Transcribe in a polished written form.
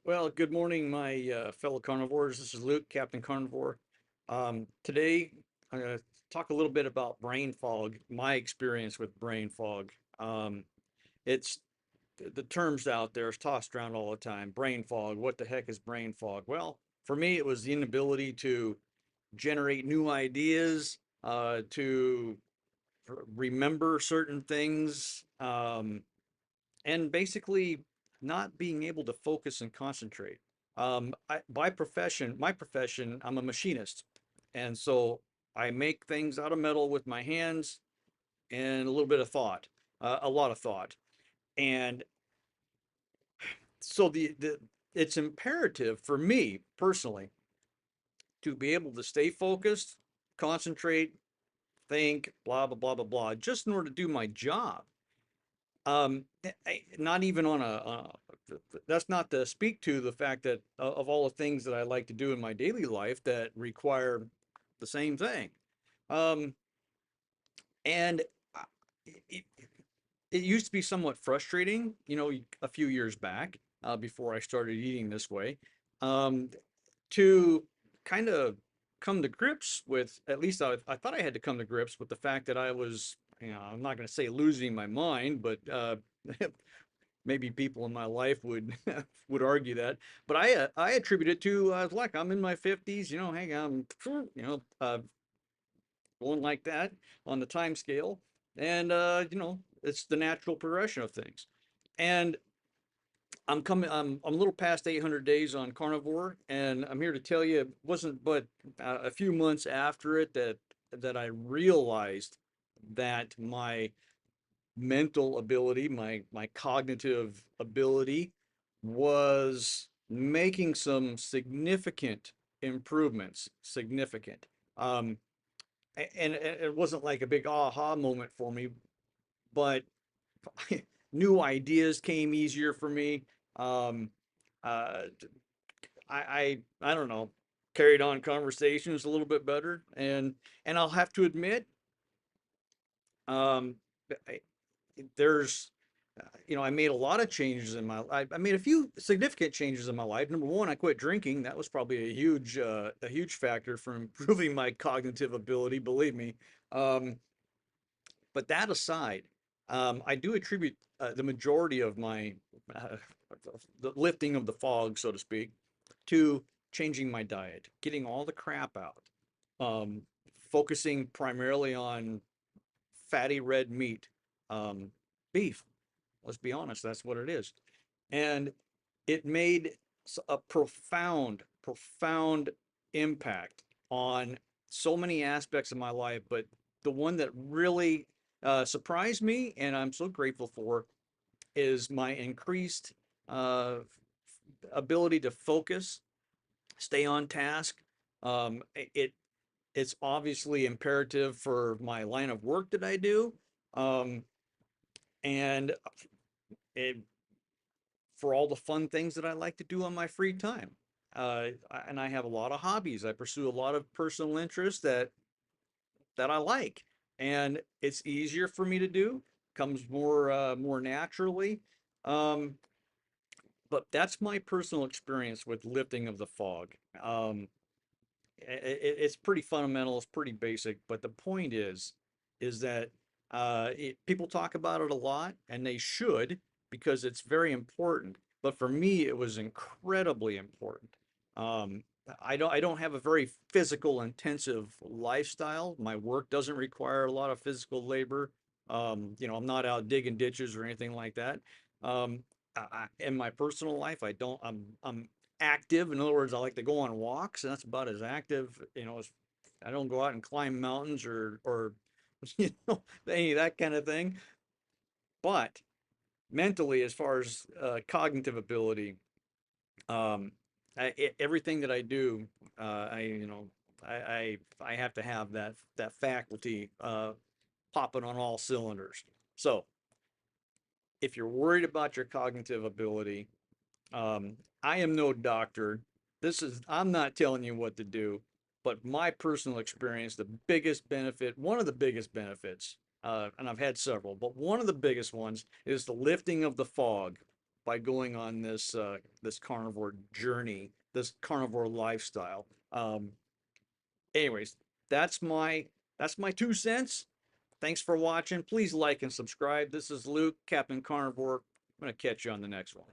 Well, good morning, my fellow carnivores. This is Luke, Captain Carnivore. Today, I'm going to talk a little bit about brain fog, my experience with brain fog. It's the terms out there is tossed around all the time. Brain fog. What the heck is brain fog? Well, for me, it was the inability to generate new ideas, to remember certain things, and basically not being able to focus and concentrate. By profession, my profession, I'm a machinist, and so I make things out of metal with my hands and a little bit of thought, a lot of thought, and so the it's imperative for me personally to be able to stay focused, concentrate, think, blah blah blah blah blah, just in order to do my job. Not even that's not to speak to the fact that of all the things that I like to do in my daily life that require the same thing. Um, and I- it, it used to be somewhat frustrating, a few years back, before I started eating this way, um, to kind of come to grips with, at least I thought I had to come to grips with the fact that I was, I'm not going to say losing my mind, but maybe people in my life would would argue that, but I attribute it to like I'm in my 50s, hey, I'm going like that on the time scale, and it's the natural progression of things. And I'm a little past 800 days on carnivore, and I'm here to tell you it wasn't but a few months after it that I realized that my mental ability, my cognitive ability was making some significant improvements, significant. Um, and it wasn't like a big aha moment for me, but new ideas came easier for me. Um, uh, I don't know, carried on conversations a little bit better, and I'll have to admit, um, I, there's I made a lot of changes in my life. I made a few significant changes in my life. Number one, I quit drinking. That was probably a huge factor for improving my cognitive ability, believe me. Um, but that aside, I do attribute the majority of my uh, the lifting of the fog, so to speak, to changing my diet, getting all the crap out, um, focusing primarily on fatty red meat, um, beef. Let's be honest, that's what it is. And it made a profound, profound impact on so many aspects of my life. But the one that really surprised me, and I'm so grateful for, is my increased uh, ability to focus, stay on task. It's obviously imperative for my line of work that I do. Um, and it, for all the fun things that I like to do on my free time. And I have a lot of hobbies. I pursue a lot of personal interests that I like, and it's easier for me to do. Comes more naturally. Um, but that's my personal experience with lifting of the fog. It's pretty fundamental. It's pretty basic. But the point is that people talk about it a lot, and they should because it's very important. But for me, it was incredibly important. Um, I don't have a very physical intensive lifestyle. My work doesn't require a lot of physical labor. I'm not out digging ditches or anything like that. Um, in my personal life, I don't. I'm active. In other words, I like to go on walks, and that's about as active, as I don't go out and climb mountains or any of that kind of thing. But mentally, as far as cognitive ability, um, everything that I do, I have to have that faculty popping on all cylinders. So if you're worried about your cognitive ability, I am no doctor. I'm not telling you what to do, but my personal experience, the biggest benefit, one of the biggest benefits, and I've had several, but one of the biggest ones is the lifting of the fog by going on this carnivore journey, this carnivore lifestyle. Anyways, that's my that's my 2 cents. Thanks for watching. Please like and subscribe. This is Luke, Captain Carnivore. I'm gonna catch you on the next one.